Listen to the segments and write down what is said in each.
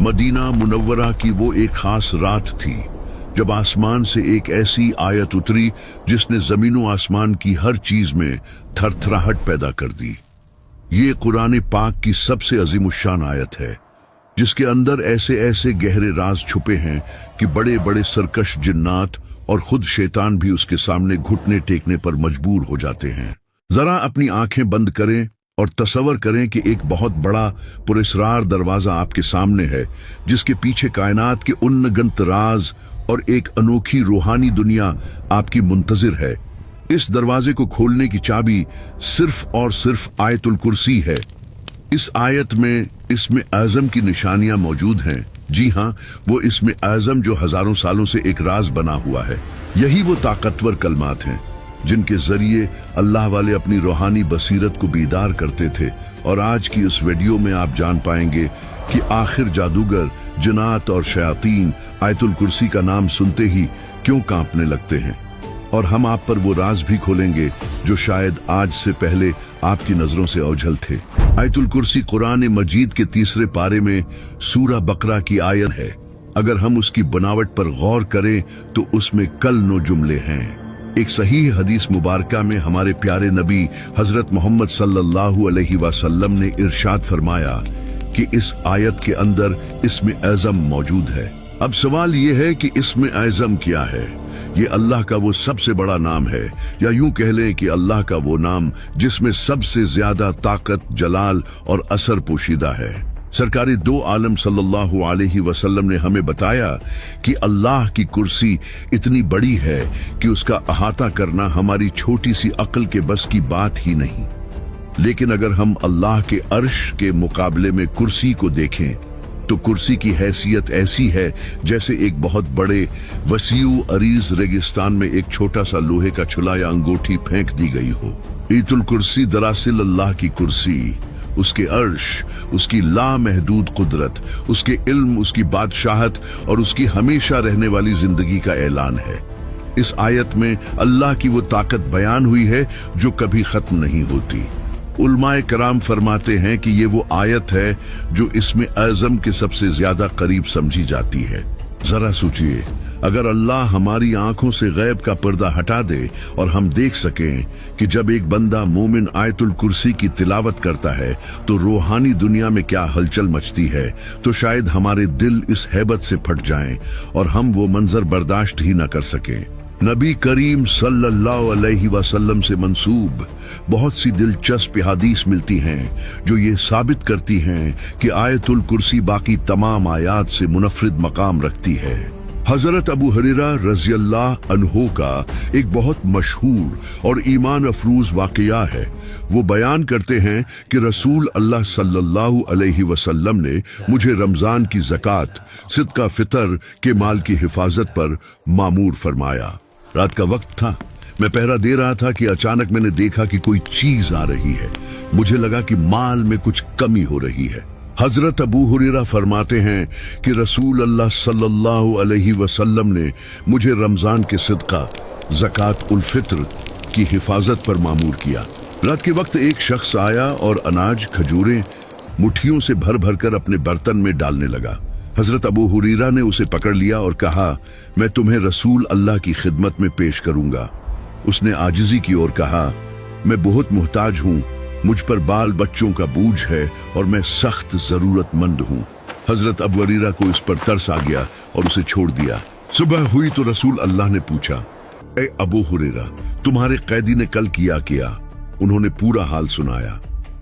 Medina Munawwara की वो एक खास रात थी जब आसमान से एक ऐसी आयत उतरी जिसने जमीन आसमान की हर चीज में थरथराहट पैदा कर दी। ये कुरान पाक की सबसे अजीमुशान आयत है जिसके अंदर ऐसे ऐसे गहरे राज छुपे हैं कि बड़े बड़े सरकश जिन्नात और खुद शैतान भी उसके सामने घुटने टेकने पर मजबूर हो जाते हैं। जरा अपनी आंखें बंद करें और तसव्वुर करें कि एक बहुत बड़ा पुरस्रार दरवाजा आपके सामने है जिसके पीछे कायनात के उन्नगंत राज और एक अनोखी रूहानी दुनिया आपकी मुंतजिर है। इस दरवाजे को खोलने की चाबी सिर्फ और सिर्फ आयतुल कुर्सी है। इस आयत में इसमें आज़म की निशानियां मौजूद हैं। जी हाँ, वो इसमें आज़म जो हजारों सालों से एक राज बना हुआ है। यही वो ताकतवर कलमात हैं जिनके जरिए अल्लाह वाले अपनी रूहानी बसीरत को बीदार करते थे। और आज की इस वीडियो में आप जान पाएंगे कि आखिर जादूगर, जिन्नात और शयातीन आयतुल कुर्सी का नाम सुनते ही क्यों कांपने लगते हैं। और हम आप पर वो राज भी खोलेंगे जो शायद आज से पहले आपकी नजरों से ओझल थे। आयतुल कुर्सी कुरान मजीद के तीसरे पारे में सूरा बकरा की आयत है। अगर हम उसकी बनावट पर गौर करें तो उसमें कल नो जुमले हैं। एक सही हदीस मुबारका में हमारे प्यारे नबी हजरत मोहम्मद सल्लल्लाहु अलैहि वसल्लम ने इरशाद फरमाया कि इस आयत के अंदर इसमें आज़म मौजूद है। अब सवाल ये है कि इसमें आज़म क्या है। ये अल्लाह का वो सबसे बड़ा नाम है, या यूं कह लें कि अल्लाह का वो नाम जिसमें सबसे ज्यादा ताकत, जलाल और असर पोशीदा है। सरकारी दो आलम सल्लल्लाहु अलैहि वसल्लम ने हमें बताया कि अल्लाह की कुर्सी इतनी बड़ी है कि उसका अहाता करना हमारी छोटी सी अक्ल के बस की बात ही नहीं। लेकिन अगर हम अल्लाह के अर्श के मुकाबले में कुर्सी को देखें तो कुर्सी की हैसियत ऐसी है जैसे एक बहुत बड़े वसीउ अरीज रेगिस्तान में एक छोटा सा लोहे का छुला या अंगूठी फेंक दी गई हो। ईतुल कुर्सी दरअसल अल्लाह की कुर्सी, उसके अर्श, उसकी लामहदूद कुदरत, उसके इल्म, उसकी बादशाहत और उसकी हमेशा रहने वाली जिंदगी का ऐलान है। इस आयत में अल्लाह की वो ताकत बयान हुई है जो कभी खत्म नहीं होती। उलमाए कराम फरमाते हैं कि ये वो आयत है जो इसमें आज़म के सबसे ज्यादा करीब समझी जाती है। जरा सोचिए, अगर अल्लाह हमारी आंखों से गैब का पर्दा हटा दे और हम देख सकें कि जब एक बंदा मोमिन आयतुल कुर्सी की तिलावत करता है तो रूहानी दुनिया में क्या हलचल मचती है, तो शायद हमारे दिल इस हैबत से फट जाएं और हम वो मंजर बर्दाश्त ही न कर सकें। नबी करीम सल्लल्लाहु अलैहि वसल्लम से मंसूब बहुत सी दिलचस्प हदीस मिलती हैं जो ये साबित करती हैं कि आयतुल कुर्सी बाकी तमाम आयात से मुनफरिद मकाम रखती है। हजरत अबू हुरैरा रज़ियल्लाहु अन्हु का एक बहुत मशहूर और ईमान अफरूज वाकया है। वो बयान करते हैं कि रसूल अल्लाह सल्लल्लाहु अलैहि वसल्लम ने मुझे रमजान की ज़कात, सिदका फितर के माल की हिफाजत पर मामूर फरमाया। रात का वक्त था, मैं पहरा दे रहा था कि अचानक मैंने देखा कि कोई चीज आ रही है। मुझे लगा कि माल में कुछ कमी हो रही है। हजरत अबू हुरैरा फरमाते हैं कि रसूल अल्लाह सल्लल्लाहु अलैहि वसल्लम ने मुझे रमजान के सिदका, ज़कात उल फित्र की हिफाजत पर मामूर किया। रात के वक्त एक शख्स आया और अनाज, खजूरें मुट्ठियों से भर भर कर अपने बर्तन में डालने लगा। हजरत अबू हुरैरा ने उसे पकड़ लिया और कहा, मैं तुम्हें रसूल अल्लाह की खिदमत में पेश करूंगा। उसने आजिजी की ओर कहा, मैं बहुत मुहताज हूँ, मुझ पर बाल बच्चों का बोझ है और मैं सख्त जरूरतमंद हूँ। हजरत अबू हुरैरा को इस पर तरस आ गया और उसे छोड़ दिया। सुबह हुई तो रसूल अल्लाह ने पूछा, ए अबू हुरैरा, तुम्हारे कैदी ने कल किया? उन्होंने पूरा हाल सुनाया।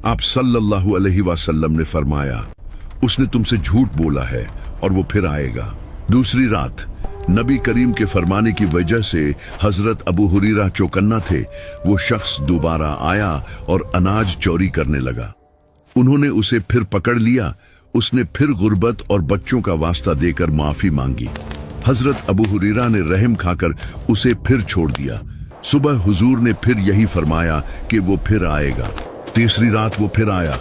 आप सल्लल्लाहु अलैहि वसल्लम ने फरमाया, उसने तुमसे झूठ बोला है और वो फिर आएगा। दूसरी रात नबी करीम के फरमाने की वजह से हजरत अबू हुरैरा चौकन्ना थे। वो शख्स दोबारा आया और अनाज चोरी करने लगा। उन्होंने उसे फिर पकड़ लिया। उसने फिर गुर्बत और बच्चों का वास्ता देकर माफी मांगी। हजरत अबू हुरैरा ने रहम खाकर उसे फिर छोड़ दिया। सुबह हुजूर ने फिर यही फरमाया कि वो फिर आएगा। तीसरी रात वो फिर आया।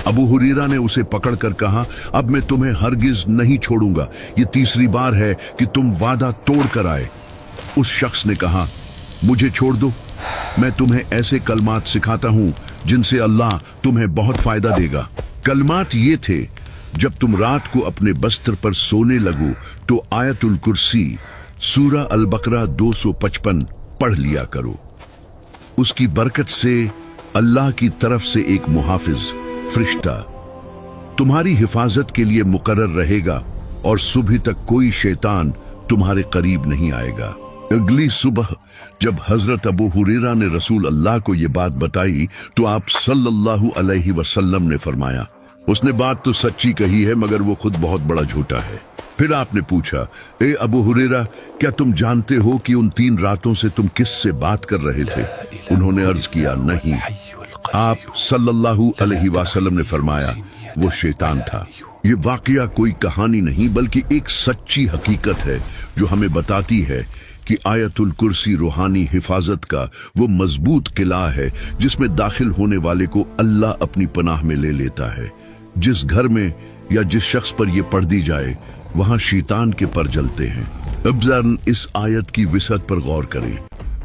अबू हुरैरा ने उसे पकड़कर कहा, अब मैं तुम्हें हरगिज नहीं छोड़ूंगा, ये तीसरी बार है कि तुम वादा तोड़ कर आए। उस शख्स ने कहा, मुझे छोड़ दो, मैं तुम्हें ऐसे कलमात सिखाता हूं जिनसे अल्लाह तुम्हें बहुत फायदा देगा। कलमात ये थे, जब तुम रात को अपने बस्तर पर सोने लगो तो आयतुल कुर्सी सूरा अल बकरा 255 पढ़ लिया करो। उसकी बरकत से अल्लाह की तरफ से एक मुहाफिज फरिश्ता तुम्हारी हिफाजत के लिए मुकर्रर रहेगा और सुबह तक कोई शैतान तुम्हारे करीब नहीं आएगा। अगली सुबह जब हजरत अबू हुरैरा ने रसूल अल्लाह को ये बात बताई तो आप सल्लल्लाहु अलैहि वसल्लम ने फरमाया, उसने बात तो सच्ची कही है मगर वो खुद बहुत बड़ा झूठा है। फिर आपने पूछा, ए अबू हुरैरा, क्या तुम जानते हो कि उन 3 रातों से तुम किससे बात कर रहे थे? उन्होंने अर्ज किया, नहीं। आप सल्लल्लाहु अलैहि वसल्लम ने फरमाया, वो शैतान था। ये वाकया कोई कहानी नहीं बल्कि एक सच्ची हकीकत है जो हमें बताती है कि आयतुल कुर्सी रूहानी हिफाजत का वो मजबूत किला है जिसमें दाखिल होने वाले को अल्लाह अपनी पनाह में ले लेता है। जिस घर में या जिस शख्स पर ये पढ़ दी जाए वहां शैतान के पर जलते हैं। अब जरा इस आयत की विसत पर गौर करें।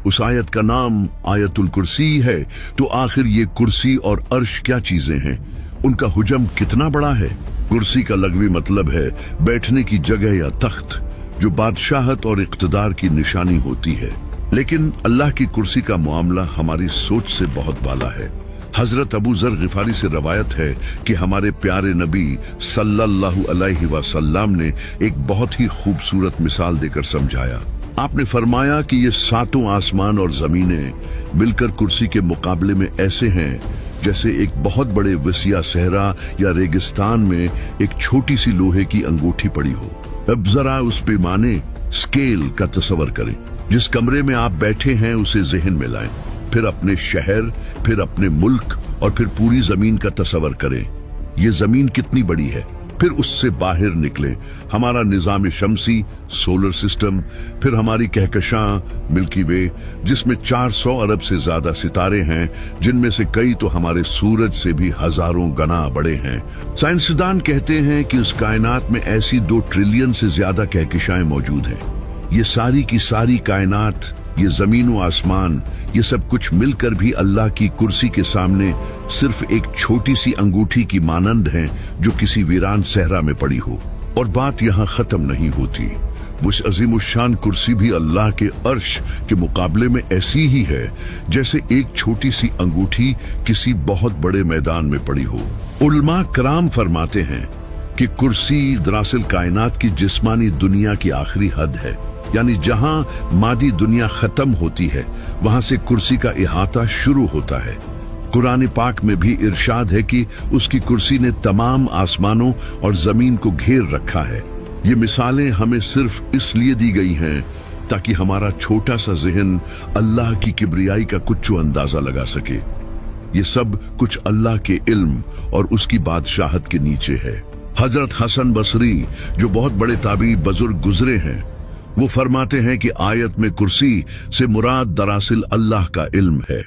उस आयत का नाम आयतुल कुर्सी है, तो आखिर ये कुर्सी और अर्श क्या चीजें हैं? उनका हुजम कितना बड़ा है? कुर्सी का लग़वी मतलब है बैठने की जगह या तख्त, जो बादशाहत और इक़्तिदार की निशानी होती है। लेकिन अल्लाह की कुर्सी का मामला हमारी सोच से बहुत बाला है। हजरत अबू जर गिफारी से रवायत है कि हमारे प्यारे नबी सल्लल्लाहु अलैहि वसल्लम ने एक बहुत ही खूबसूरत मिसाल देकर समझाया। आपने फरमाया कि ये 7 आसमान और जमीनें मिलकर कुर्सी के मुकाबले में ऐसे हैं जैसे एक बहुत बड़े वसिया सहरा या रेगिस्तान में एक छोटी सी लोहे की अंगूठी पड़ी हो। अब जरा उस पैमाने स्केल का तस्वर करें। जिस कमरे में आप बैठे हैं उसे ज़हन में लाएं, फिर अपने शहर, फिर अपने मुल्क और फिर पूरी जमीन का तस्वर करें। ये जमीन कितनी बड़ी है, फिर उससे बाहर निकलें। हमारा निजाम शमसी सोलर सिस्टम, फिर हमारी कहकशां मिल्की वे जिसमें 400 अरब से ज्यादा सितारे हैं, जिनमें से कई तो हमारे सूरज से भी हजारों गुना बड़े हैं। साइंसदान कहते हैं कि उस कायनात में ऐसी 2 ट्रिलियन से ज्यादा कहकशाएं मौजूद हैं। ये सारी की सारी कायनात, ये जमीन व आसमान, ये सब कुछ मिलकर भी अल्लाह की कुर्सी के सामने सिर्फ एक छोटी सी अंगूठी की मानंद हैं जो किसी वीरान सहरा में पड़ी हो। और बात यहाँ खत्म नहीं होती। वो अजीमुशान कुर्सी भी अल्लाह के अर्श के मुकाबले में ऐसी ही है जैसे एक छोटी सी अंगूठी किसी बहुत बड़े मैदान में पड़ी हो। उलमा कराम फरमाते हैं कि कुर्सी दरअसल कायनात की जिस्मानी दुनिया की आखिरी हद है, यानी जहां मादी दुनिया खत्म होती है वहां से कुर्सी का इहाता शुरू होता है। कुरान पाक में भी इरशाद है कि उसकी कुर्सी ने तमाम आसमानों और जमीन को घेर रखा है। ये मिसालें हमें सिर्फ इसलिए दी गई हैं ताकि हमारा छोटा सा जहन अल्लाह की किब्रियाई का कुछ अंदाजा लगा सके। ये सब कुछ अल्लाह के इल्म और उसकी बादशाहत के नीचे है। हजरत हसन बसरी, जो बहुत बड़े ताबी बुजुर्ग गुजरे हैं, वो फरमाते हैं कि आयत में कुर्सी से मुराद दरअसल अल्लाह का इल्म है,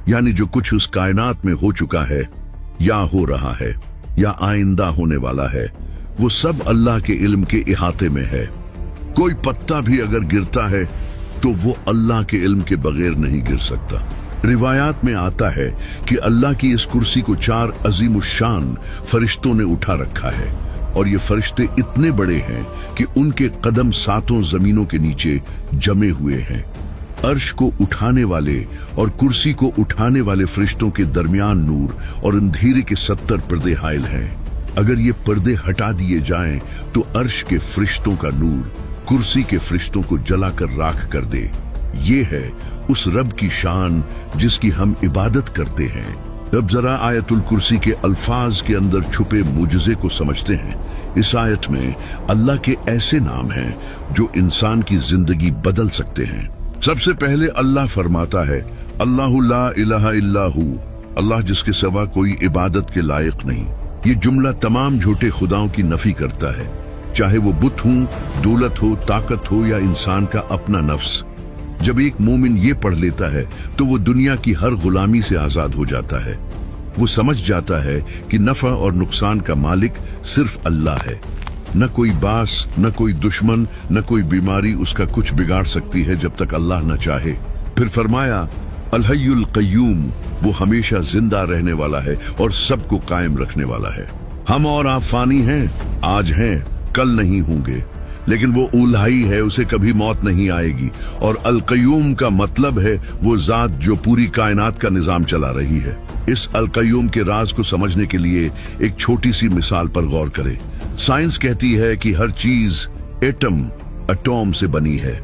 यानी जो कुछ उस कायनात में हो चुका है या हो रहा है या आइंदा होने वाला है, वो सब अल्लाह के इल्म के इहाते में है। कोई पत्ता भी अगर गिरता है तो वो अल्लाह के इल्म के बगैर नहीं गिर सकता। रिवायात में आता है कि अल्लाह की इस कुर्सी को 4 अजीमुशान फरिश्तों ने उठा रखा है, और ये फरिश्ते इतने बड़े हैं कि उनके कदम 7 जमीनों के नीचे जमे हुए हैं। अर्श को उठाने वाले और कुर्सी को उठाने वाले फरिश्तों के दरमियान नूर और अंधेरे के 70 पर्दे हाइल हैं। अगर ये पर्दे हटा दिए जाएं तो अर्श के फरिश्तों का नूर कुर्सी के फरिश्तों को जलाकर राख कर दे। ये है उस रब की शान जिसकी हम इबादत करते हैं। अब जरा आयतुल कुर्सी के अल्फाज के अंदर छुपे मुजज़े को समझते हैं। इस आयत में अल्लाह के ऐसे नाम हैं जो इंसान की जिंदगी बदल सकते हैं। सबसे पहले अल्लाह फरमाता है, अल्लाहु ला इलाहा इल्लाहु, अल्लाह जिसके सिवा कोई इबादत के लायक नहीं। ये जुमला तमाम झूठे खुदाओं की नफी करता है, चाहे वो बुत हो, दौलत हो, ताकत हो या इंसान का अपना नफ्स। जब एक मोमिन ये पढ़ लेता है तो वो दुनिया की हर गुलामी से आजाद हो जाता है। वो समझ जाता है कि नफा और नुकसान का मालिक सिर्फ अल्लाह है। न कोई बास, न कोई दुश्मन, न कोई बीमारी उसका कुछ बिगाड़ सकती है जब तक अल्लाह न चाहे। फिर फरमाया, अल हय्युल क़य्यूम, वो हमेशा जिंदा रहने वाला है और सबको कायम रखने वाला है। हम और आप फानी हैं, आज हैं, कल नहीं होंगे, लेकिन वो उल्हाई है, उसे कभी मौत नहीं आएगी। और अल कय्यूम का मतलब है वो जात जो पूरी कायनात का निजाम चला रही है। इस अल कय्यूम के राज को समझने के लिए एक छोटी सी मिसाल पर गौर करें। साइंस कहती है कि हर चीज एटम से बनी है।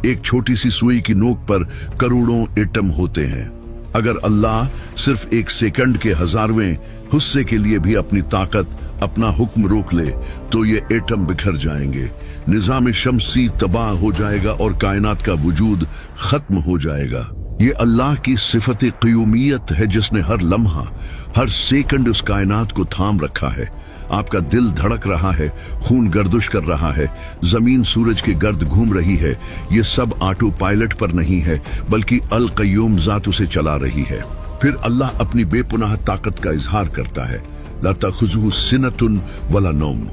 एक छोटी सी सुई की नोक पर करोड़ों एटम होते हैं। अगर अल्लाह सिर्फ एक सेकंड के 1000वें हिस्से के लिए भी अपनी ताकत, अपना हुक्म रोक ले तो ये एटम बिखर जाएंगे, निजाम शमसी तबाह हो जाएगा और कायनात का वजूद खत्म हो जाएगा। ये अल्लाह की सिफत क़य्यूमियत है जिसने हर लम्हा, हर सेकंड उस कायनात को थाम रखा है। आपका दिल धड़क रहा है, खून गर्दिश कर रहा है, जमीन सूरज के गर्द घूम रही है। ये सब ऑटो पायलट पर नहीं है, बल्कि अल कय्यूम जात उसे चला रही है। फिर अल्लाह अपनी बेपुनाह ताकत का इजहार करता है। ला तख़ुज़ुहु सिनतुन वला नौम,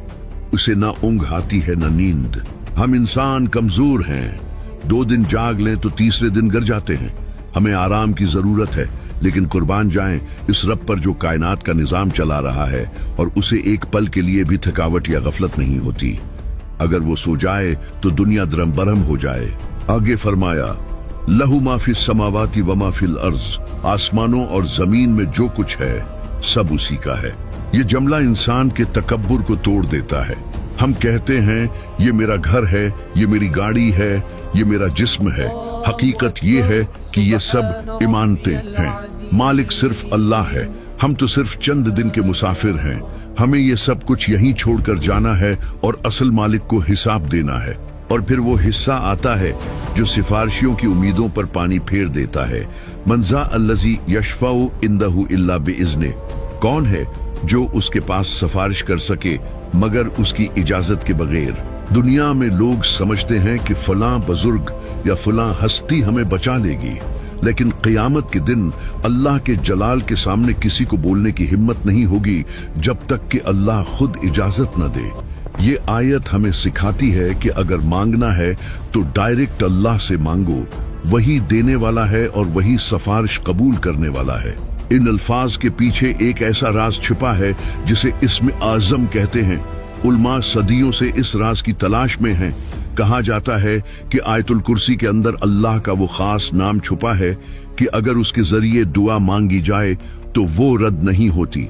उसे ना ऊँघ आती है न नींद। हम इंसान कमजोर हैं, 2 दिन जाग लें तो तीसरे दिन गिर जाते हैं। हमें आराम की जरूरत है, लेकिन कुर्बान जाएं इस रब पर जो कायनात का निजाम चला रहा है और उसे एक पल के लिए भी थकावट या गफलत नहीं होती। अगर वो सो जाए तो दुनिया दरम बरहम हो जाए। आगे फरमाया, लहू माफिल समावाती व माफिल अर्ज, आसमानों और जमीन में जो कुछ है सब उसी का है। ये जुमला इंसान के तकब्बुर को तोड़ देता है। हम कहते हैं ये मेरा घर है, ये मेरी गाड़ी है, ये मेरा जिस्म है। हकीकत ये है कि ये सब इमानतें हैं। मालिक सिर्फ अल्लाह है, हम तो सिर्फ चंद दिन के मुसाफिर हैं। हमें ये सब कुछ यहीं छोड़कर जाना है और असल मालिक को हिसाब देना है। और फिर वो हिस्सा आता है जो सिफारिशियों की उम्मीदों पर पानी फेर देता है। मंजा अल्लज़ी यशफ़उ इंदहु इल्ला बिइज़्ने, कौन है जो उसके पास सिफारिश कर सके मगर उसकी इजाजत के बगैर। दुनिया में लोग समझते हैं कि फलां बुजुर्ग या फलां हस्ती हमें बचा लेगी, लेकिन क़यामत के दिन अल्लाह के जलाल के सामने किसी को बोलने की हिम्मत नहीं होगी जब तक कि अल्लाह खुद इजाजत न दे। ये आयत हमें सिखाती है कि अगर मांगना है तो डायरेक्ट अल्लाह से मांगो, वही देने वाला है और वही सिफारिश कबूल करने वाला है। इन अल्फाज के पीछे एक ऐसा राज छिपा है जिसे इस्म आज़म कहते हैं। उलमा सदियों से इस राज की तलाश में हैं। कहा जाता है कि आयतुल कुर्सी के अंदर अल्लाह का वो खास नाम छुपा है कि अगर उसके जरिए दुआ मांगी जाए तो वो रद्द नहीं होती।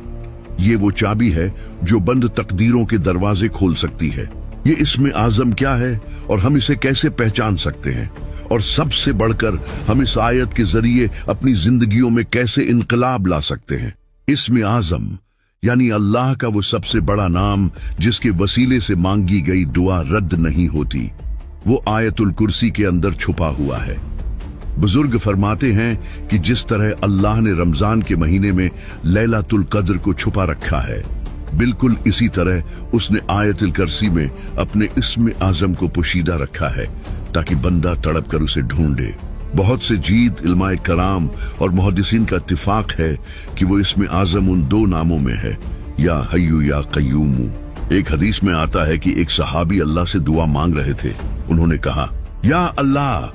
ये वो चाबी है जो बंद तकदीरों के दरवाजे खोल सकती है। ये इस्म आज़म क्या है और हम इसे कैसे पहचान सकते हैं, और सबसे बढ़कर हम इस आयत के जरिए अपनी जिंदगियों में कैसे इनकलाब ला सकते हैं। इस्म आज़म यानी अल्लाह का वो सबसे बड़ा नाम जिसके वसीले से मांगी गई दुआ रद्द नहीं होती, वो आयतुल कुर्सी के अंदर छुपा हुआ है। बुजुर्ग फरमाते हैं कि जिस तरह अल्लाह ने रमजान के महीने में लैलतुल कद्र को छुपा रखा है, बिल्कुल इसी तरह उसने आयतुल कुर्सी में अपने इस्म आज़म को पोशीदा रखा है ताकि बंदा तड़प कर उसे ढूंढे। बहुत से जीद इल्माए कलाम और मुहद्दिसीन का इत्तिफाक है कि वो इस्म आज़म उन 2 नामों में है, या हय्यु या क़य्यूम। एक हदीस में आता है कि एक सहाबी अल्लाह से दुआ मांग रहे थे। उन्होंने कहा, या अल्लाह,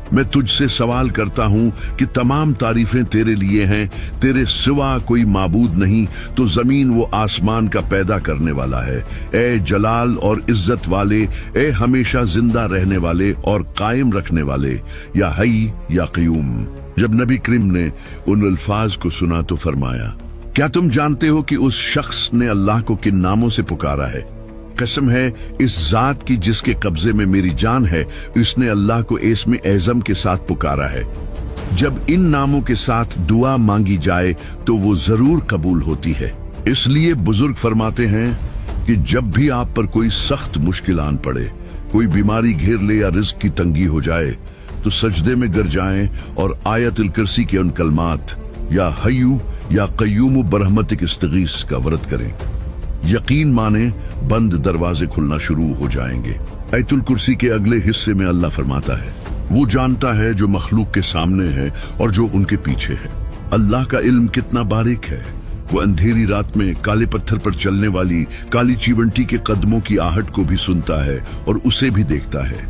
मैं तुझसे सवाल करता हूँ कि तमाम तारीफें तेरे लिए हैं, तेरे सिवा कोई माबूद नहीं, तो जमीन वो आसमान का पैदा करने वाला है। ए जलाल और इज्जत वाले, ए हमेशा जिंदा रहने वाले और कायम रखने वाले, या हई या क़य्यूम। जब नबी करीम ने उन अल्फाज को सुना तो फरमाया, क्या तुम जानते हो कि उस शख्स ने अल्लाह को किन नामों से पुकारा है? कसम है इस जात की जिसके कब्जे में मेरी जान है, उसने अल्लाह को इस्म आज़म के साथ पुकारा है। जब इन नामों के साथ दुआ मांगी जाए तो वो जरूर कबूल होती है। इसलिए बुजुर्ग फरमाते हैं कि जब भी आप पर कोई सख्त मुश्किल आन पड़े, कोई बीमारी घेर ले या रिज़्क की तंगी हो जाए, तो सजदे में गिर जाएं और आयतुल कुर्सी के उन कलमात या हय्यु या क़य्यूम बरहमतिक इस्तगीस का व्रत करें। यकीन माने बंद दरवाजे खुलना शुरू हो जाएंगे। आयतुल कुर्सी के अगले हिस्से में अल्लाह फरमाता है, वो जानता है जो मखलूक के सामने है और जो उनके पीछे है। अल्लाह का इल्म कितना बारीक है। वो अंधेरी रात में काले पत्थर पर चलने वाली काली चीवंटी के कदमों की आहट को भी सुनता है और उसे भी देखता है।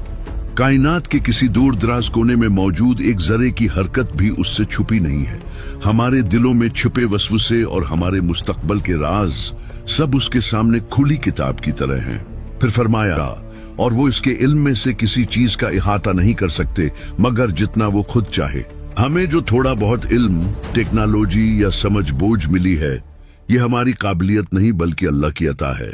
कायनात के किसी दूर दराज कोने में मौजूद एक जरे की हरकत भी उससे छुपी नहीं है। हमारे दिलों में छुपे वसवसे और हमारे मुस्तकबल के राज सब उसके सामने खुली किताब की तरह हैं। फिर फरमाया, और वो इसके इल्म में से किसी चीज का इहाता नहीं कर सकते मगर जितना वो खुद चाहे। हमें जो थोड़ा बहुत इल्म, टेक्नोलॉजी या समझ बूझ मिली है, ये हमारी काबिलियत नहीं बल्कि अल्लाह की अता है।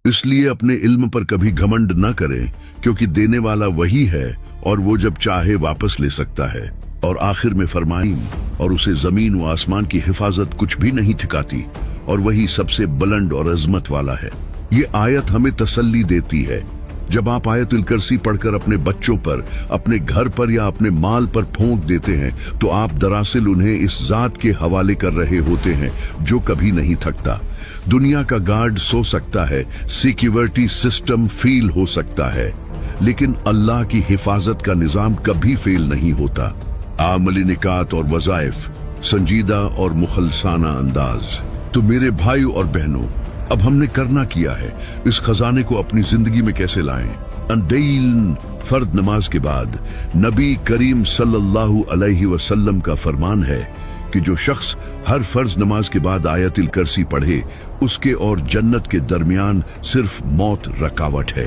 इसलिए अपने इल्म पर कभी घमंड न करें, क्योंकि देने वाला वही है और वो जब चाहे वापस ले सकता है। और आखिर में फरमाई, और उसे जमीन व आसमान की हिफाजत कुछ भी नहीं ठिकाती, और वही सबसे बुलंद और अजमत वाला है। ये आयत हमें तसल्ली देती है। जब आप आयतुल कुर्सी पढ़कर अपने बच्चों पर, अपने घर पर या अपने माल पर फूंक देते हैं तो आप दरअसल उन्हें इस जात के हवाले कर रहे होते हैं जो कभी नहीं थकता। दुनिया का गार्ड सो सकता है, सिक्योरिटी सिस्टम फेल हो सकता है, लेकिन अल्लाह की हिफाजत का निजाम कभी फेल नहीं होता। आमली निकात और वज़ाइफ, संजीदा और मुखलसाना अंदाज। तो मेरे भाइयों और बहनों, अब हमने करना किया है, इस खजाने को अपनी जिंदगी में कैसे लाएं। अंडेन फर्द नमाज के बाद नबी करीम सल्लल्लाहु अलैहि वसल्लम का फरमान है कि जो शख्स हर फर्ज नमाज के बाद आयतुल कुर्सी पढ़े, उसके और जन्नत के दरमियान सिर्फ मौत रुकावट है,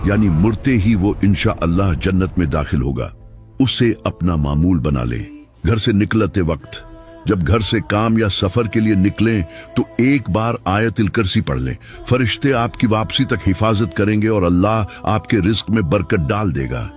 यानी मुड़ते ही वो इंशाअल्लाह जन्नत में दाखिल होगा। उसे अपना मामूल बना ले। घर से निकलते वक्त जब घर से काम या सफर के लिए निकलें तो एक बार आयतुल कुर्सी पढ़ लें। फरिश्ते आपकी वापसी तक हिफाजत करेंगे और अल्लाह आपके रिस्क में बरकत डाल देगा।